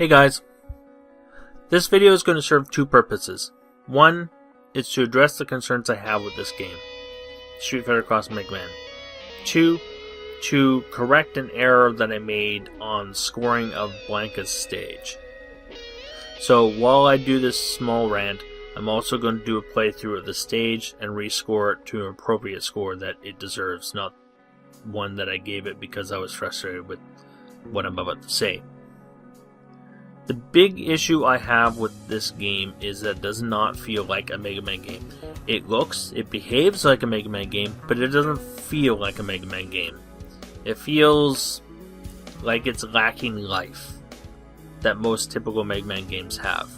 Hey guys, this video is going to serve two purposes. One is to address the concerns I have with this game, Street Fighter Cross Mega Man. Two, to correct an error that I made on scoring of Blanka Stage. So while I do this small rant, I'm also going to do a playthrough of the stage and rescore it to an appropriate score that it deserves, not one that I gave it because I was frustrated with what I'm about to say. The big issue I have with this game is that it does not feel like a Mega Man game. It behaves like a Mega Man game, but it doesn't feel like a Mega Man game. It feels like it's lacking life that most typical Mega Man games have.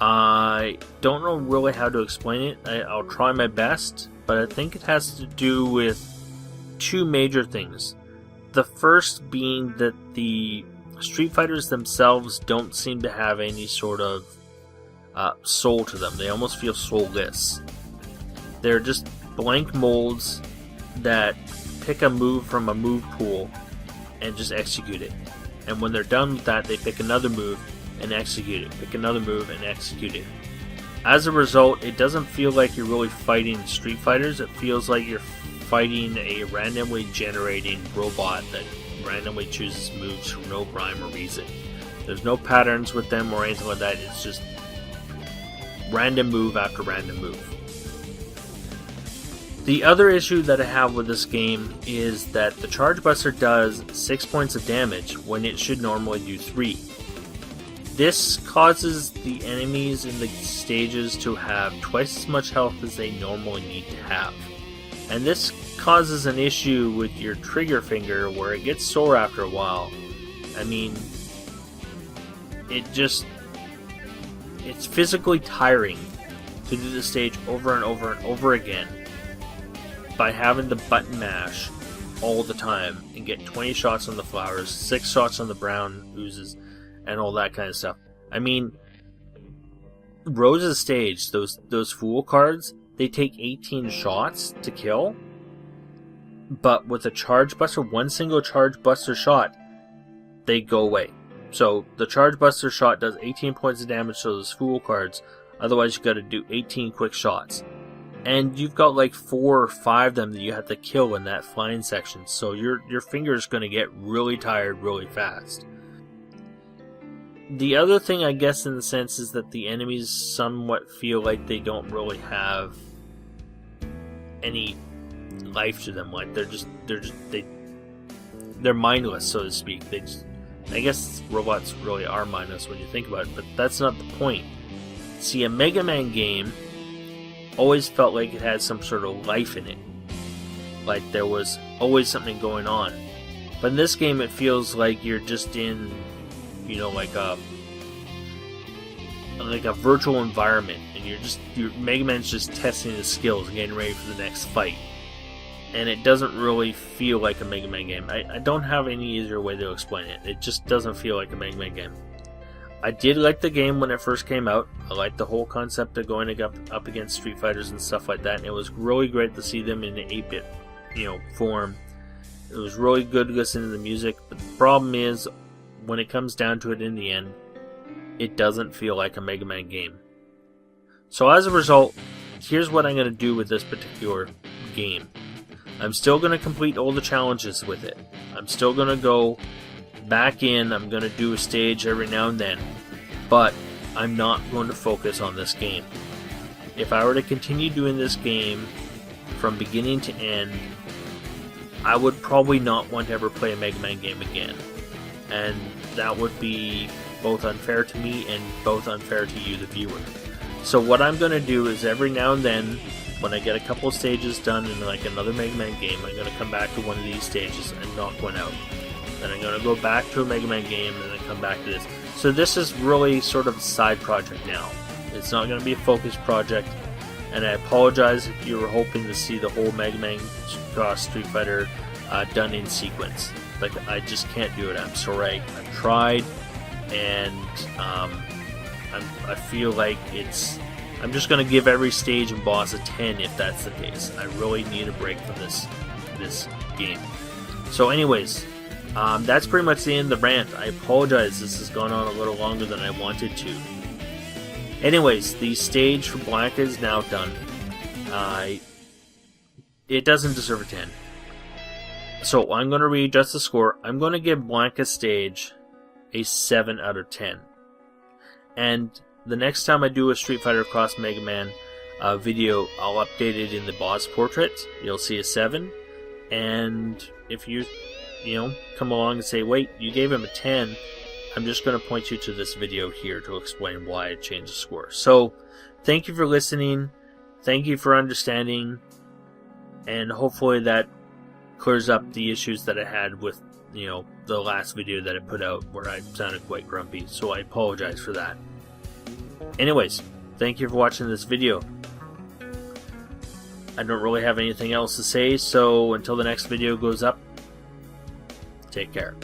I don't know really how to explain it. I'll try my best, but I think it has to do with two major things. The first being that the Street Fighters themselves don't seem to have any sort of soul to them. They almost feel soulless. They're just blank molds that pick a move from a move pool and just execute it. And when they're done with that, they pick another move and execute it. Pick another move and execute it. As a result, it doesn't feel like you're really fighting Street Fighters. It feels like you're fighting a randomly generating robot that randomly chooses moves for no rhyme or reason. There's no patterns with them or anything like that. It's just random move after random move. The other issue that I have with this game is that the Charge Buster does 6 points of damage when it should normally do 3. This causes the enemies in the stages to have twice as much health as they normally need to have. And this causes an issue with your trigger finger where it gets sore after a while. I mean, it's physically tiring to do the stage over and over and over again by having the button mash all the time and get 20 shots on the flowers, 6 shots on the brown oozes, and all that kind of stuff. I mean, Rose's stage, those fool cards, they take 18 shots to kill, but with a Charge Buster, one single Charge Buster shot, they go away. So the Charge Buster shot does 18 points of damage to those fool cards, otherwise you gotta do 18 quick shots. And you've got like 4 or 5 of them that you have to kill in that flying section, so your finger is gonna get really tired really fast. The other thing, I guess, in the sense, is that the enemies somewhat feel like they don't really have any life to them. Like they're mindless, so to speak. I guess robots really are mindless when you think about it, but that's not the point. See, a Mega Man game always felt like it had some sort of life in it. Like there was always something going on. But in this game, it feels like you're just in, like a virtual environment, and your Mega Man's just testing his skills and getting ready for the next fight. And it doesn't really feel like a Mega Man game. I don't have any easier way to explain it. It just doesn't feel like a Mega Man game. I did like the game when it first came out. I liked the whole concept of going up against Street Fighters and stuff like that. And it was really great to see them in the 8-bit, form. It was really good to listen to the music. But the problem is, when it comes down to it in the end, it doesn't feel like a Mega Man game. So as a result, here's what I'm going to do with this particular game. I'm still going to complete all the challenges with it. I'm still going to go back in. I'm going to do a stage every now and then. But I'm not going to focus on this game. If I were to continue doing this game from beginning to end, I would probably not want to ever play a Mega Man game again. And that would be both unfair to me and both unfair to you, the viewer. So what I'm going to do is every now and then, when I get a couple of stages done in like another Mega Man game, I'm going to come back to one of these stages and knock one out. Then I'm going to go back to a Mega Man game and then come back to this. So this is really sort of a side project now. It's not going to be a focused project. And I apologize if you were hoping to see the whole Mega Man Cross Street Fighter done in sequence. Like, I just can't do it. I'm sorry. I've tried, and I feel like I'm just going to give every stage and boss a 10 if that's the case. I really need a break from this game. So anyways, That's pretty much the end of the rant. I apologize, this has gone on a little longer than I wanted to. Anyways, the stage for Blanka is now done. It doesn't deserve a 10. So I'm going to readjust the score. I'm going to give Blanka Stage a 7 out of 10. And the next time I do a Street Fighter Cross Mega Man video, I'll update it in the boss portrait. You'll see a 7. And if you come along and say, wait, you gave him a 10, I'm just going to point you to this video here to explain why I changed the score. So, thank you for listening. Thank you for understanding. And hopefully that clears up the issues that I had with, the last video that I put out where I sounded quite grumpy. So I apologize for that. Anyways, thank you for watching this video. I don't really have anything else to say, so until the next video goes up, take care.